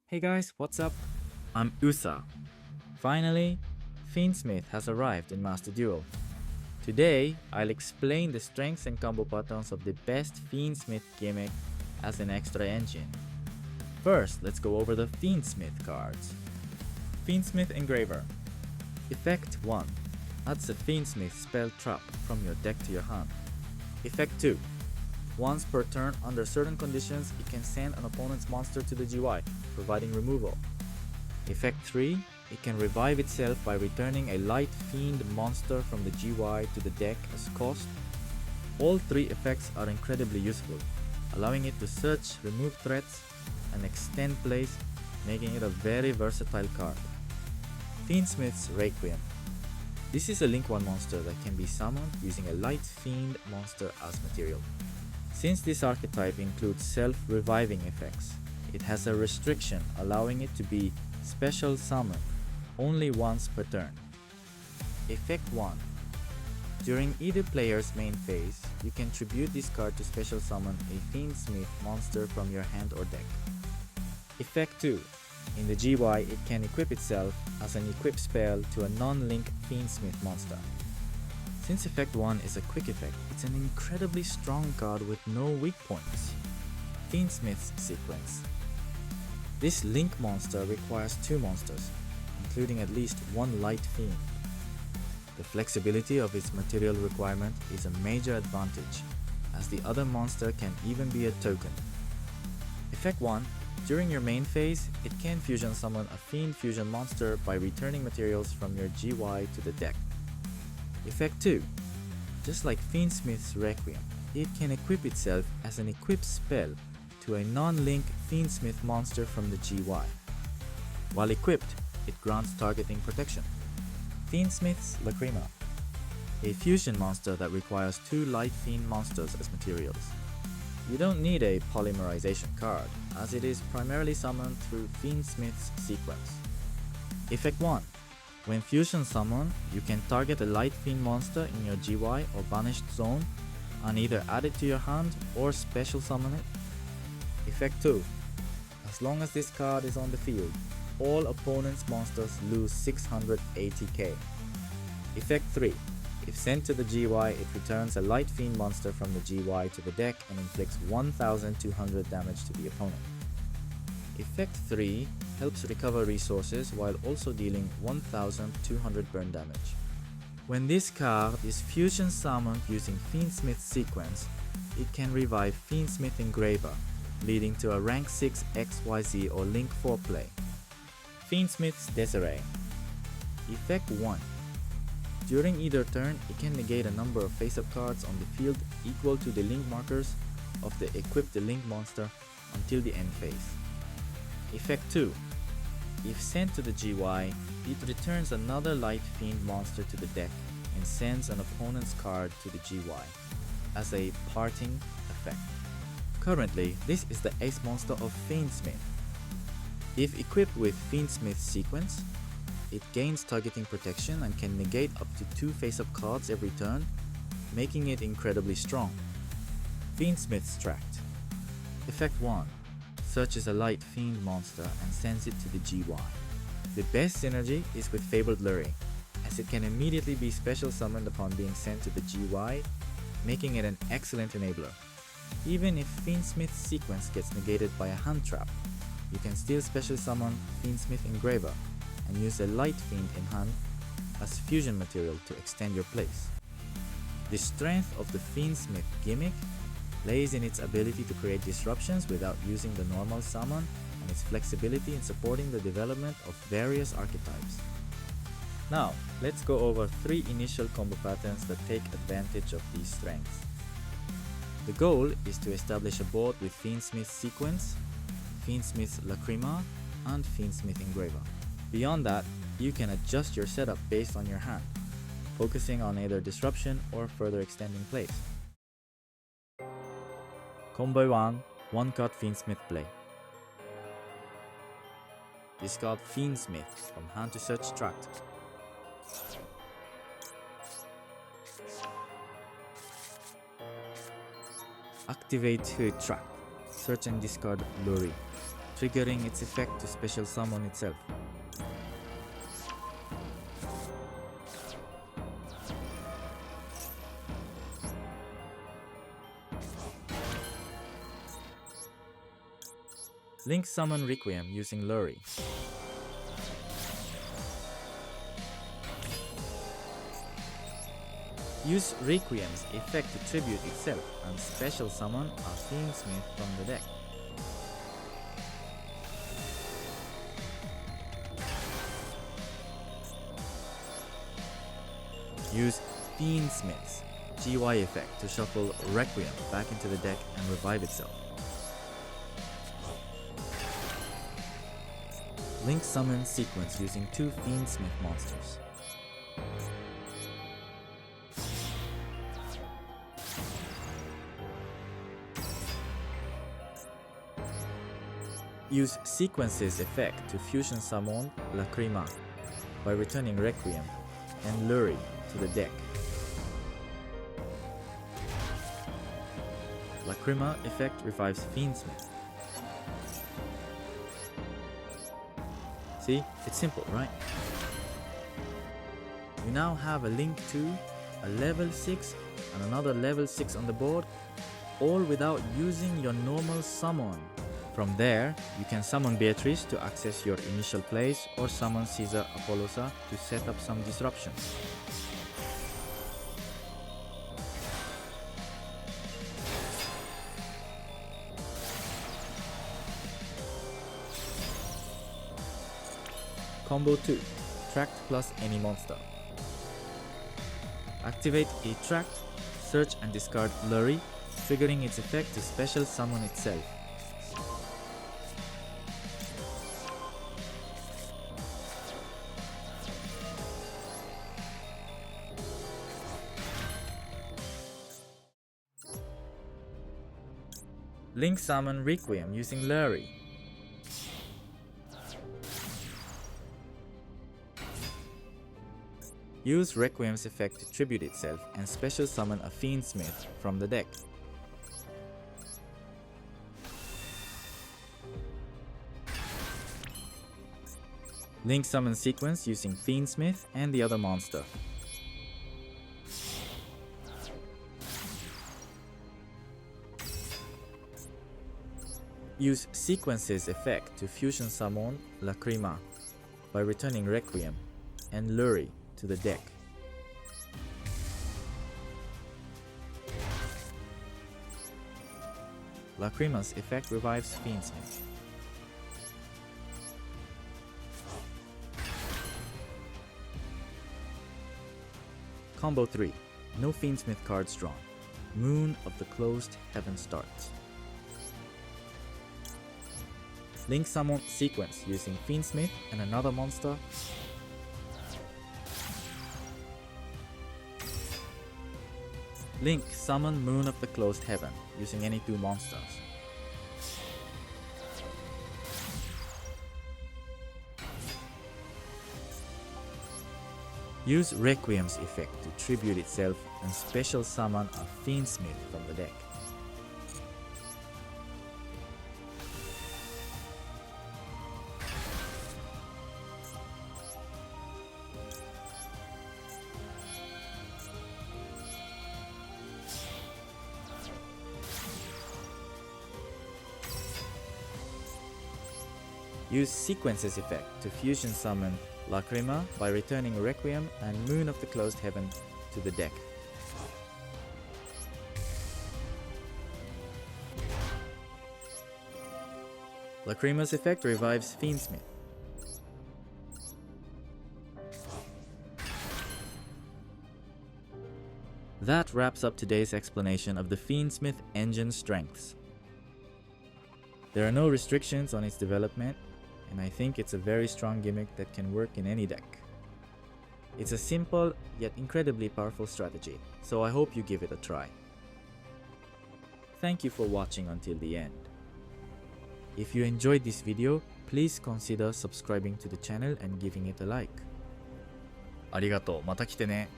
Hey guys, what's up? I'm Usa. Finally, Fiendsmith has arrived in Master Duel. Today, I'll explain the strengths and combo patterns of the best Fiendsmith gimmick as an extra engine. First, let's go over the Fiendsmith cards. Fiendsmith Engraver. Effect 1. Adds a Fiendsmith spell trap from your deck to your hand. Effect 2. Once per turn, under certain conditions, it can send an opponent's monster to the GY, providing removal. Effect 3. It can revive itself by returning a light fiend monster from the GY to the deck as cost. All three effects are incredibly useful, allowing it to search, remove threats, and extend plays, making it a very versatile card. Fiendsmith's Requiem. This is a Link 1 monster that can be summoned using a light fiend monster as material. Since this archetype includes self-reviving effects, it has a restriction allowing it to be special summoned only once per turn. Effect 1. During either player's main phase, you can tribute this card to special summon a Fiendsmith monster from your hand or deck. Effect 2. In the GY, it can equip itself as an equip spell to a non-link Fiendsmith monster. Since Effect 1 is a quick effect, it's an incredibly strong card with no weak points. Fiendsmith's Sequence. This Link monster requires two monsters, including at least one Light Fiend. The flexibility of its material requirement is a major advantage, as the other monster can even be a token. Effect 1. During your main phase, it can fusion summon a Fiend fusion monster by returning materials from your GY to the deck. Effect 2. Just like Fiendsmith's Requiem, it can equip itself as an equip spell to a non-link Fiendsmith monster from the GY. While equipped, it grants targeting protection. Fiendsmith's Lacrima. A fusion monster that requires two Light Fiend monsters as materials. You don't need a polymerization card, as it is primarily summoned through Fiendsmith's Sequence. Effect 1. When fusion summoned, you can target a Light Fiend monster in your GY or banished zone and either add it to your hand or special summon it. Effect 2. As long as this card is on the field, all opponent's monsters lose 680k. Effect 3. If sent to the GY, it returns a Light Fiend monster from the GY to the deck and inflicts 1200 damage to the opponent. Effect 3 helps recover resources while also dealing 1200 burn damage. When this card is fusion summoned using Fiendsmith Sequence, it can revive Fiendsmith Engraver, leading to a rank 6 XYZ or Link 4 play. Fiendsmith's Desiree. Effect 1. During either turn, it can negate a number of face-up cards on the field equal to the link markers of the equipped link monster until the end phase. Effect 2. If sent to the GY, it returns another Light Fiend monster to the deck and sends an opponent's card to the GY as a parting effect. Currently, this is the ace monster of Fiendsmith. If equipped with Fiendsmith's Sequence, it gains targeting protection and can negate up to 2 face-up cards every turn, making it incredibly strong. Fiendsmith's Tract. Effect 1. Searches a Light Fiend monster and sends it to the GY. The best synergy is with Fabled Lurie, as it can immediately be special summoned upon being sent to the GY, making it an excellent enabler. Even if Fiendsmith's Sequence gets negated by a hand trap, you can still special summon Fiendsmith Engraver and use a Light Fiend in hand as fusion material to extend your plays. The strength of the Fiendsmith gimmick lays in its ability to create disruptions without using the normal summon and its flexibility in supporting the development of various archetypes. Now, let's go over 3 initial combo patterns that take advantage of these strengths. The goal is to establish a board with Fiendsmith's Sequence, Fiendsmith's Lacrima, and Fiendsmith Engraver. Beyond that, you can adjust your setup based on your hand, focusing on either disruption or further extending plays. Combo 1. 1-card Fiendsmith play. Discard Fiendsmith from hand to search Tract. Activate Tract. Search and discard Lurie. triggering its effect to special summon itself. Link summon Requiem using Lurie. Use Requiem's effect to tribute itself and special summon a Fiendsmith from the deck. Use Fiendsmith's GY effect to shuffle Requiem back into the deck and revive itself. Link summon sequence using 2 Fiendsmith monsters. Use Sequence's effect to fusion summon Lacrima by returning Requiem and Lurie to the deck. Lacrima effect revives Fiendsmith. See, it's simple, right? You now have a Link 2, a level 6 and another level 6 on the board, all without using your normal summon. From there, you can summon Beatrice to access your initial plays or summon Caesar Apollosa to set up some disruptions. Combo 2. Tract plus any monster. Activate a Tract, search and discard Lurie, triggering its effect to special summon itself. Link summon Requiem using Lurie. Use Requiem's effect to tribute itself and special summon a Fiendsmith from the deck. Link summon sequence using Fiendsmith and the other monster. Use Sequence's effect to fusion summon Lacrima by returning Requiem and Lurie to the deck. Lacrima's effect revives Fiendsmith. Combo 3. No Fiendsmith cards drawn. Moon of the Closed Heaven starts. Link summon sequence using Fiendsmith and another monster. Link summon Moon of the Closed Heaven using any 2 monsters. Use Requiem's effect to tribute itself and special summon a Fiendsmith from the deck. Use Sequence's effect to fusion summon Lacrima by returning Requiem and Moon of the Closed Heaven to the deck. Lacrima's effect revives Fiendsmith. That wraps up today's explanation of the Fiendsmith engine strengths. There are no restrictions on its development, and I think it's a very strong gimmick that can work in any deck. It's a simple yet incredibly powerful strategy, so I hope you give it a try. Thank you for watching until the end. If you enjoyed this video, please consider subscribing to the channel and giving it a like. ありがとう、また来てね。